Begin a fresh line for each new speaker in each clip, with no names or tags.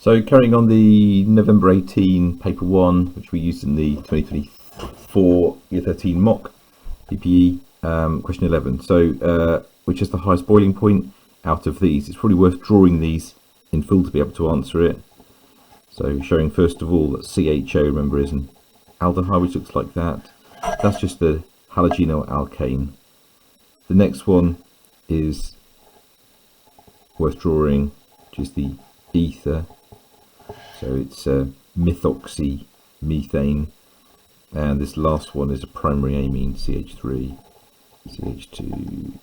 So carrying on the November 18 paper 1, which we used in the 2024 year 13 mock PPE, question 11. So which is the highest boiling point out of these? It's probably worth drawing these in full to be able to answer it. So showing first of all that CHO, remember, is an aldehyde, which looks like that. That's just the halogenal alkane. The next one is worth drawing, which is the ether. So it's methoxy methane, and this last one is a primary amine, CH3, CH2,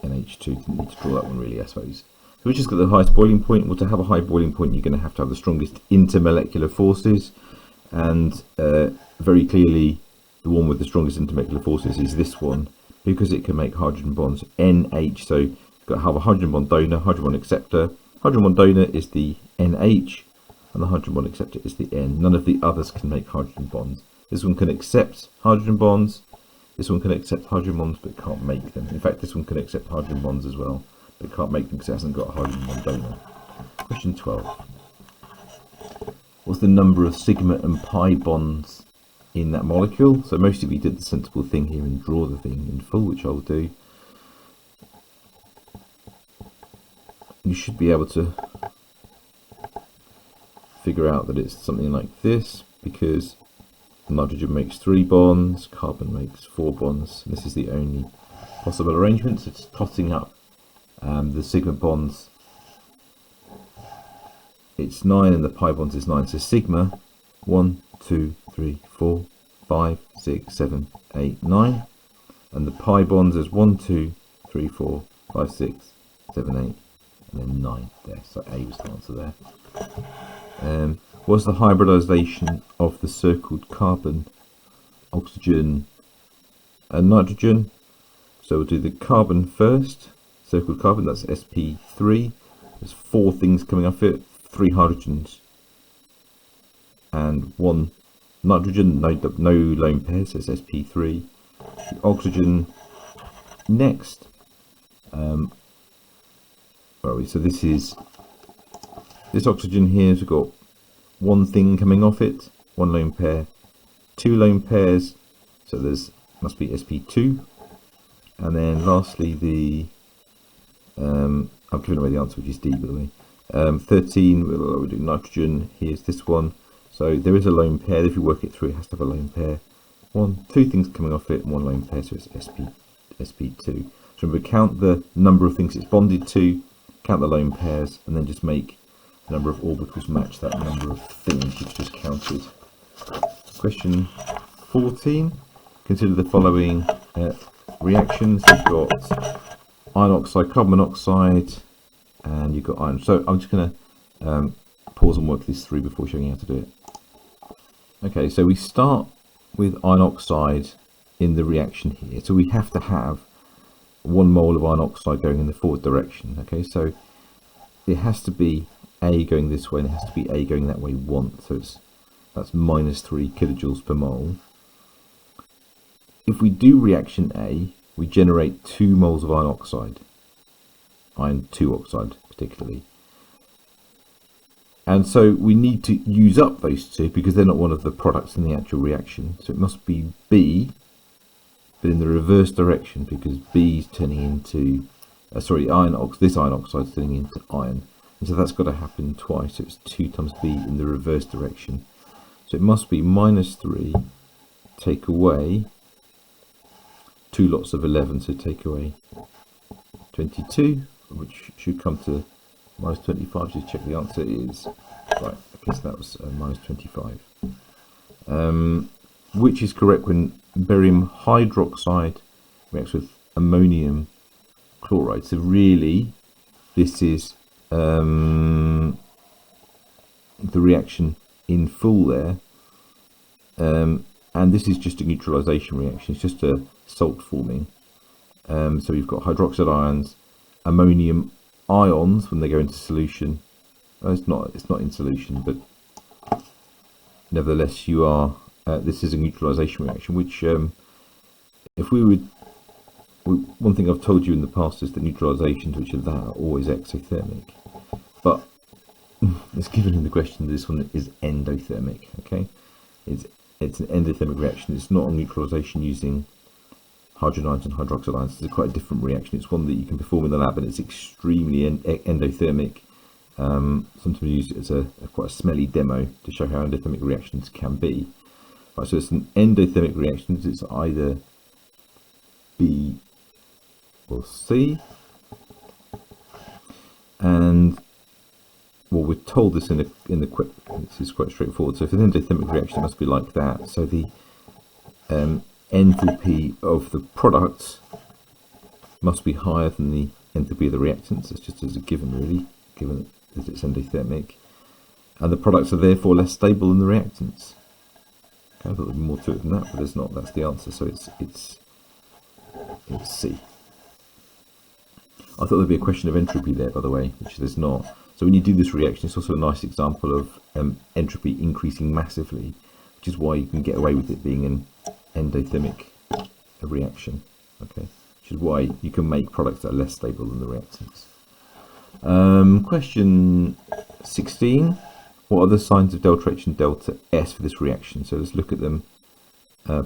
NH2. Didn't need to draw that one really, I suppose. So we just got the highest boiling point. Well, to have a high boiling point, you're going to have the strongest intermolecular forces, and very clearly, the one with the strongest intermolecular forces is this one, because it can make hydrogen bonds NH. So you've got to have a hydrogen bond donor, hydrogen bond acceptor. Hydrogen bond donor is the NH, and the hydrogen bond acceptor is the N. None of the others can make hydrogen bonds. This one can accept hydrogen bonds. This one can accept hydrogen bonds, but can't make them. In fact, this one can accept hydrogen bonds as well, but can't make them because it hasn't got a hydrogen bond donor. Question 12. What's the number of sigma and pi bonds in that molecule? So most of you did the sensible thing here and draw the thing in full, which I'll do. You should be able to figure out that it's something like this, because nitrogen makes 3 bonds, carbon makes 4 bonds. This is the only possible arrangement. So it's plotting up the sigma bonds. It's 9 and the pi bonds is 9. So sigma 1, 2, 3, 4, 5, 6, 7, 8, 9. And the pi bonds is 1, 2, 3, 4, 5, 6, 7, 8, and then 9 there. So A was the answer there. What's the hybridization of the circled carbon, oxygen and nitrogen? So we'll do the carbon first. Circled carbon, that's sp3. There's 4 things coming off it, 3 hydrogens and 1 nitrogen, no lone pairs, so it's sp3. The oxygen next. Where are we? So this oxygen here has got 1 thing coming off it, 1 lone pair, 2 lone pairs, so there's must be sp2, and then lastly the I've given away the answer, which is D, by the way. 13, we're doing nitrogen. Here's this one, so there is a lone pair. If you work it through, it has to have a lone pair. 2 things coming off it, 1 lone pair, so it's sp2. So remember, count the number of things it's bonded to, count the lone pairs, and then just make the number of orbitals match that number of things you've just counted. Question 14. Consider the following reactions. You've got iron oxide, carbon monoxide, and you've got iron. So I'm just going to pause and work this through before showing you how to do it. Okay, so we start with iron oxide in the reaction here. So we have to have 1 mole of iron oxide going in the forward direction. Okay, so it has to be A going this way, and it has to be A going that way once. So that's minus 3 kilojoules per mole. If we do reaction A, we generate 2 moles of iron oxide, iron 2 oxide particularly. And so we need to use up those 2 because they're not one of the products in the actual reaction. So it must be B, but in the reverse direction, because B is turning into, this iron oxide is turning into iron. And so that's got to happen twice. So it's 2 times B in the reverse direction. So it must be minus 3, take away 2 lots of 11, so take away 22, which should come to minus 25. Just check the answer is right. I guess that was minus 25. Which is correct when barium hydroxide reacts with ammonium chloride? So really, this is the reaction in full there, and this is just a neutralization reaction. It's just a salt forming. So we've got hydroxide ions, ammonium ions when they go into solution. It's not in solution, but nevertheless you are. This is a neutralization reaction, which if we would. One thing I've told you in the past is that neutralizations which are that are always exothermic, but it's given in the question. This one is endothermic. Okay, it's an endothermic reaction. It's not a neutralization using hydrogen ions and hydroxide ions. It's quite a different reaction. It's one that you can perform in the lab, and it's extremely endothermic. Sometimes we use it as a quite a smelly demo to show how endothermic reactions can be. Right, so it's an endothermic reaction. It's either B or C, and well, we're told this in the this is quite straightforward. So for an endothermic reaction, it must be like that. So the enthalpy of the product must be higher than the enthalpy of the reactants. That's just as a given, really, given that it's endothermic, and the products are therefore less stable than the reactants. Okay, I thought there'd be more to it than that, but there's not. That's the answer. So it's C. I thought there'd be a question of entropy there, by the way, which there's not. So when you do this reaction, it's also a nice example of entropy increasing massively, which is why you can get away with it being an endothermic reaction. Okay, which is why you can make products that are less stable than the reactants. Question 16. What are the signs of delta H and delta S for this reaction? So let's look at them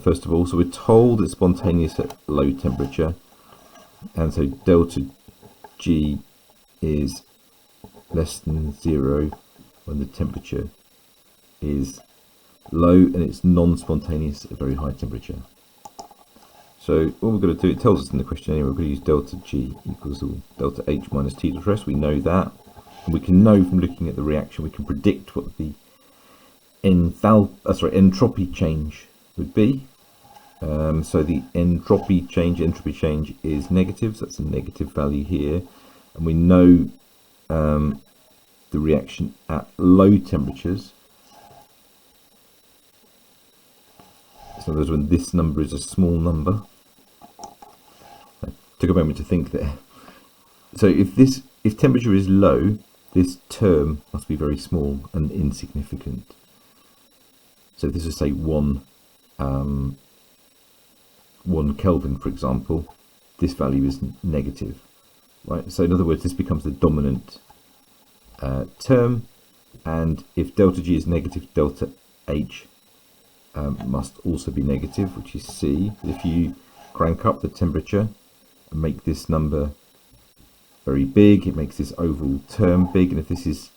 first of all. So we're told it's spontaneous at low temperature, and so delta G is less than 0 when the temperature is low, and it's non-spontaneous at very high temperature. So what we're going to do, it tells us in the question anyway, we're going to use delta G equals delta H minus T delta S. We know that, and we can know from looking at the reaction, we can predict what the entropy change would be. So the entropy change is negative, so that's a negative value here, and we know the reaction at low temperatures. So there's when this number is a small number. I took a moment to think there. So if temperature is low, this term must be very small and insignificant. So this is say 1 Kelvin, for example. This value is negative, right? So in other words, this becomes the dominant term, and if delta G is negative, delta H must also be negative, which is C. If you crank up the temperature and make this number very big, it makes this overall term big, and if this is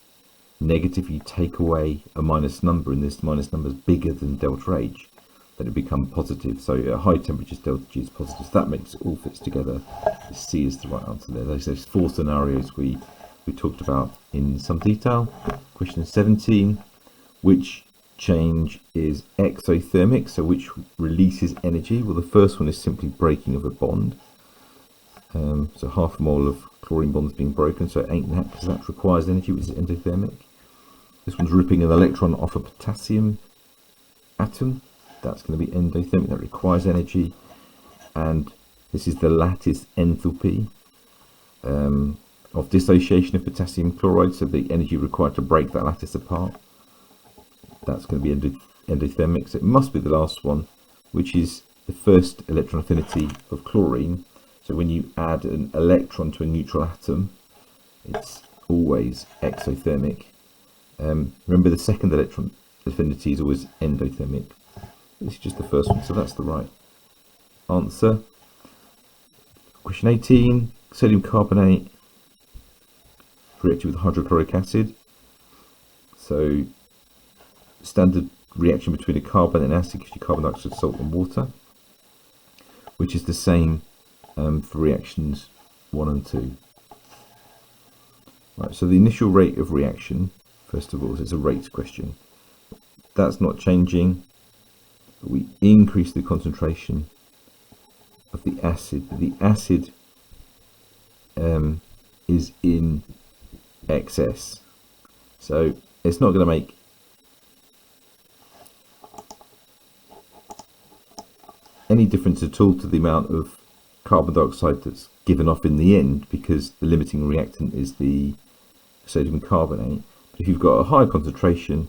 negative, you take away a minus number, and this minus number is bigger than delta H, then it becomes positive. So at high temperatures, delta G is positive. So that makes it all fits together. C is the right answer there. Those 4 scenarios we talked about in some detail. Question 17, which change is exothermic, so which releases energy? Well, the first one is simply breaking of a bond. So half a mole of chlorine bonds being broken, so it ain't that, because that requires energy, which is endothermic. This one's ripping an electron off a potassium atom. That's going to be endothermic, that requires energy. And this is the lattice enthalpy of dissociation of potassium chloride, so the energy required to break that lattice apart. That's going to be endothermic. So it must be the last one, which is the first electron affinity of chlorine. So when you add an electron to a neutral atom, it's always exothermic. Remember, the second electron affinity is always endothermic. This is just the first one, so that's the right answer. Question 18, sodium carbonate reacted with hydrochloric acid. So standard reaction between a carbon and acid gives you carbon dioxide, salt and water, which is the same for reactions 1 and 2. Right, so the initial rate of reaction, first of all, is a rates question. That's not changing, but we increase the concentration of the acid. The acid is in excess, so it's not going to make any difference at all to the amount of carbon dioxide that's given off in the end, because the limiting reactant is the sodium carbonate. But if you've got a higher concentration,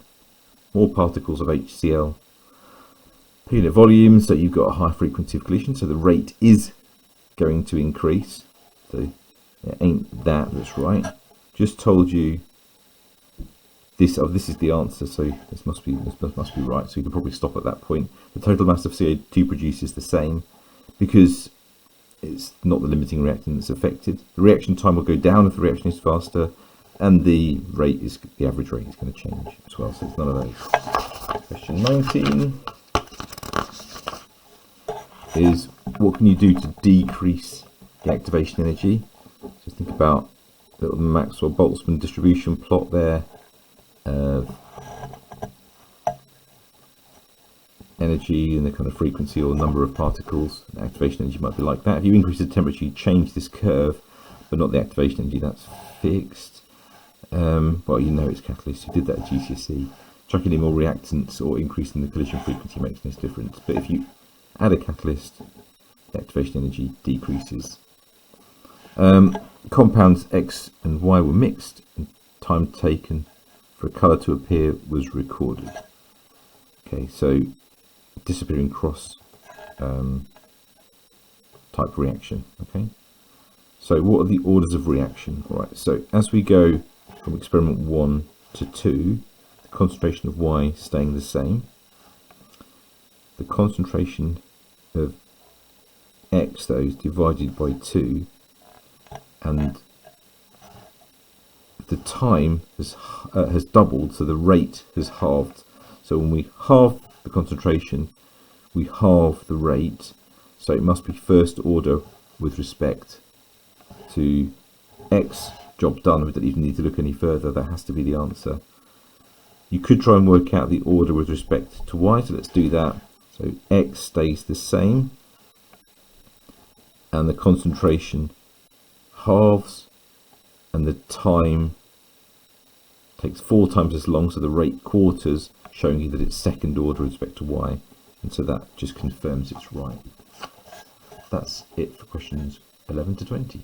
more particles of HCl per unit volume, so you've got a high frequency of collision, so the rate is going to increase. So it ain't that's right. Just told you this is the answer, so this must be right. So you can probably stop at that point. The total mass of CO2 produced is the same because it's not the limiting reactant that's affected. The reaction time will go down if the reaction is faster, and the average rate is going to change as well. So it's none of those. Question 19 is, what can you do to decrease the activation energy? So think about the little Maxwell-Boltzmann distribution plot there of energy and the kind of frequency or number of particles. The activation energy might be like that. If you increase the temperature, you change this curve, but not the activation energy. That's fixed. Well, you know it's catalyst. You did that at GCSE. Chucking in more reactants or increasing the collision frequency makes no difference. But if you add a catalyst, the activation energy decreases. Compounds X and Y were mixed, and time taken for a colour to appear was recorded. Okay, so disappearing cross type reaction. Okay, so what are the orders of reaction? All right, so as we go from experiment 1 to 2, the concentration of Y staying the same, the concentration of X, though, is divided by 2, and the time has doubled, so the rate has halved. So when we halve the concentration, we halve the rate. So it must be first order with respect to X. Job done. We don't even need to look any further. That has to be the answer. You could try and work out the order with respect to Y. So let's do that. So X stays the same, and the concentration halves, and the time takes 4 times as long, so the rate quarters, showing you that it's second order with respect to Y, and so that just confirms it's right. That's it for questions 11 to 20.